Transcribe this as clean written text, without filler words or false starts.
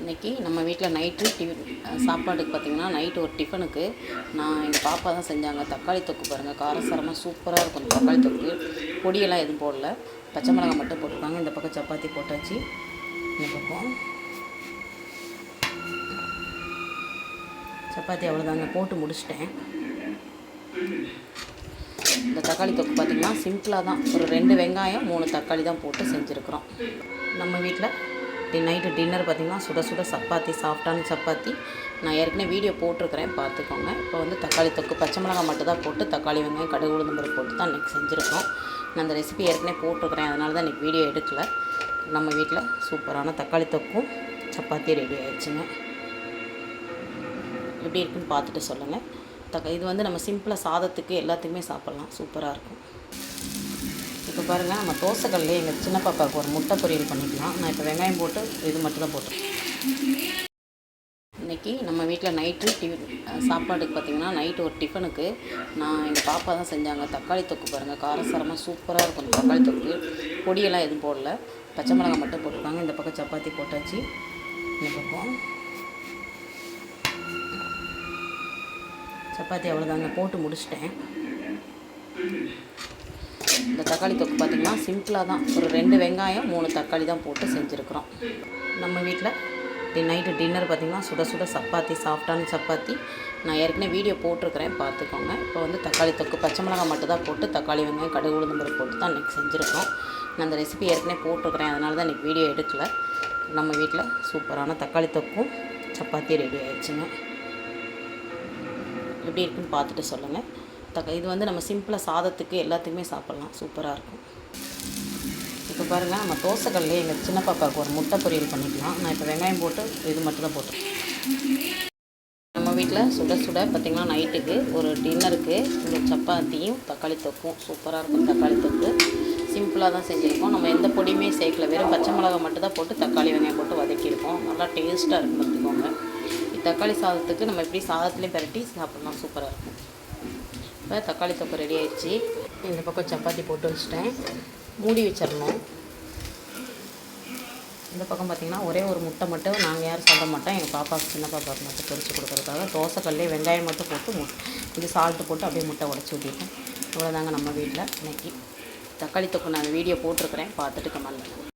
இன்றைக்கி நம்ம வீட்டில் நைட்டு சாப்பாட்டுக்கு பார்த்திங்கன்னா நைட்டு ஒரு டிஃபனுக்கு எங்கள் பாப்பா தான் செஞ்சாங்க. தக்காளி தொக்கு பாருங்கள், காரசாரமாக சூப்பராக இருக்கும் தக்காளி தொக்கு. பொடியெல்லாம் எதுவும் போடல, பச்சை மிளகாய் மட்டும் போட்டிருக்காங்க. இந்த பக்கம் சப்பாத்தி போட்டாச்சு. இந்த பக்கம் சப்பாத்தி அவ்வளோதாங்க, போட்டு முடிச்சிட்டேன். இந்த தக்காளி தொக்கு பார்த்திங்கன்னா சிம்பிளாக தான், ஒரு 2 வெங்காயம் 3 தக்காளி தான் போட்டு செஞ்சுருக்குறோம். நம்ம வீட்டில் நைட்டு டின்னர் பார்த்திங்கன்னா சுட சுட சப்பாத்தி, சாஃப்டான சப்பாத்தி. நான் ஏற்கனவே வீடியோ போட்டிருக்கிறேன், பார்த்துக்கோங்க. இப்போ வந்து தக்காளி தொக்கு பச்சை மிளகாய் மட்டும் தான் போட்டு தக்காளி வெங்காயம் கடுகு உளுந்தம் பருப்பு போட்டு தான் இன்றைக்கி செஞ்சுருக்கோம். நான் அந்த ரெசிபி ஏற்கனவே போட்டிருக்கிறேன், அதனால தான் இன்றைக்கி வீடியோ எடுக்கலை. நம்ம வீட்டில் சூப்பரான தக்காளி தொக்கும் சப்பாத்தி ரெடி ஆயிடுச்சுங்க. எப்படி இருக்குன்னு பார்த்துட்டு சொல்லுங்கள். இது வந்து நம்ம சிம்பிளாக சாதத்துக்கு எல்லாத்துக்குமே சாப்பிட்லாம், சூப்பராக இருக்கும். இப்போ பாருங்கள், நம்ம தோசைக்கல்லே எங்கள் சின்ன பாப்பாவுக்கு ஒரு முட்டை பொரியல் பண்ணிக்கலாம். நான் இப்போ வெங்காயம் போட்டு இது மட்டும் தான் போட்டேன். இன்றைக்கி நம்ம வீட்டில் நைட்டு சாப்பாட்டுக்கு பார்த்திங்கன்னா நைட்டு ஒரு டிஃபனுக்கு எங்கள் பாப்பா தான் செஞ்சாங்க. தக்காளி தொக்கு பாருங்கள், காரசாரமாக சூப்பராக இருக்கும் தக்காளி தொக்கு. பொடியெல்லாம் எதுவும் போடல, பச்சை மிளகாய் மட்டும் போட்டிருக்காங்க. இந்த பக்கம் சப்பாத்தி போட்டாச்சு. இந்த பக்கம் சப்பாத்தி அவ்வளோதாங்க, போட்டு முடிச்சிட்டேன். இந்த தக்காளி தொக்கு பார்த்திங்கன்னா சிம்பிளாக தான், ஒரு 2 வெங்காயம் 3 தக்காளி தான் போட்டு செஞ்சுருக்குறோம். நம்ம வீட்டில் நைட்டு டின்னர் பார்த்திங்கன்னா சுட சுட சப்பாத்தி, சாஃப்டான சப்பாத்தி. நான் ஏற்கனவே வீடியோ போட்டிருக்கிறேன், பார்த்துக்கோங்க. இப்போ வந்து தக்காளி தொக்கு பச்சை மிளகாய் மட்டும் தான் போட்டு தக்காளி வெங்காயம் கடுகு உளுந்தம் பருப்பு போட்டு தான் இன்றைக்கி செஞ்சுருக்கோம். நான் அந்த ரெசிபி ஏற்கனவே போட்டிருக்கிறேன், அதனால தான் இன்றைக்கி வீடியோ எடுக்கலை. நம்ம வீட்டில் சூப்பரான தக்காளி தொக்கும் சப்பாத்தி ரெடி ஆயிடுச்சுங்க. எப்படி இருக்குன்னு பார்த்துட்டு சொல்லுங்கள். இது வந்து நம்ம சிம்பிளாக சாதத்துக்கு எல்லாத்துக்குமே சாப்பிட்லாம், சூப்பராக இருக்கும். இப்போ பாருங்கள், நம்ம தோசைக்கல்லே எங்கள் சின்ன பாப்பாவுக்கு ஒரு முட்டை பொரியல் பண்ணிக்கலாம். நான் இப்போ வெங்காயம் போட்டு இது மட்டும் தான் போட்டேன். நம்ம வீட்டில் சுட சுட பார்த்திங்கன்னா நைட்டுக்கு ஒரு டின்னருக்கு இந்த சப்பாத்தியும் தக்காளி தொக்கும் சூப்பராக இருக்கும். தக்காளி தொக்கு சிம்பிளாக தான் செஞ்சுருக்கோம். நம்ம எந்த பொடியுமே சேர்க்கல, வெறும் பச்சை மிளகாய் மட்டும் தான் போட்டு தக்காளி வெங்காயம் போட்டு வதக்கியிருக்கோம். நல்லா டேஸ்ட்டாக இருக்கும், பார்த்துக்கோங்க. தக்காளி சாதத்துக்கு நம்ம எப்படி சாதத்துலேயும் பரட்டி சாப்பிட்லாம், சூப்பராக இருக்கும். இப்போ தக்காளி தொக்கு ரெடி ஆயிடுச்சு. இந்த பக்கம் சப்பாத்தி போட்டு வச்சுட்டேன், மூடி வச்சிடணும். இந்த பக்கம் பார்த்திங்கன்னா ஒரே ஒரு முட்டை மட்டும் நாங்கள் யாரும் சாப்பிட மாட்டோம், எங்கள் பாப்பாவுக்கு சின்ன பாப்பாவுக்கு மட்டும் பொரிச்சு கொடுக்குறதுக்காக தோசைக்கல்லே வெங்காயம் மட்டும் போட்டு இது சால்ட்டு போட்டு அப்படியே முட்டை உடச்சி ஊற்றிட்டேன். இவ்வளோதாங்க நம்ம வீட்டில் இன்றைக்கி தக்காளி தொக்கு. நான் வீடியோ போட்டிருக்கிறேன், பார்த்துட்டு கமெண்ட் பண்ணுங்கள்.